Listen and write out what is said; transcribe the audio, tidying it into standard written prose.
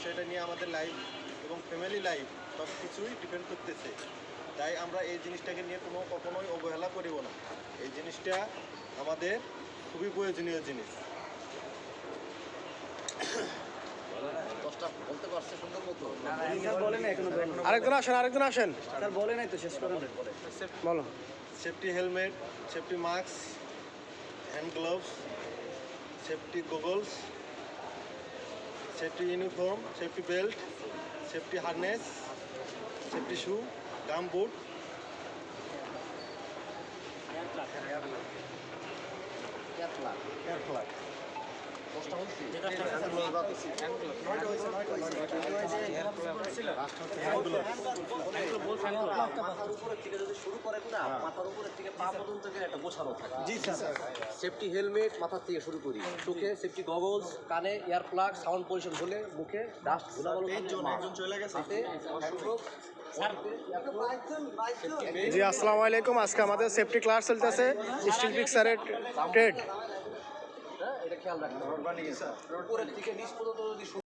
বিষয়টা নিয়ে আমাদের লাইফ এবং ফ্যামিলি লাইফ সব কিছুই ডিপেন্ড করতেছে। তাই আমরা এই জিনিসটাকে নিয়ে কখনোই অবহেলা করিব না। এই জিনিসটা আমাদের খুবই প্রয়োজনীয় জিনিস। আরেকজন আসেন বলে নাই তো শেষ করেন বলো। Safety helmet, safety mask, hand gloves, safety goggles, safety uniform, safety belt, safety harness, safety shoe, gum boot, safety helmet মাথার থেকে শুরু করি, চোখে সেফটি গগলস, কানে এয়ার প্লাগ, সাউন্ড পলিউশন হলে মুখে ডাস্ট ধুলাবালু, জি আসসালামু আলাইকুম। আজকে আমাদের সেফটি ক্লাস চলতেছে স্টিল পিকচারের ট্রেড। এটা খেয়াল রাখতে হবে। উপরের থেকে নিচ পর্যন্ত যদি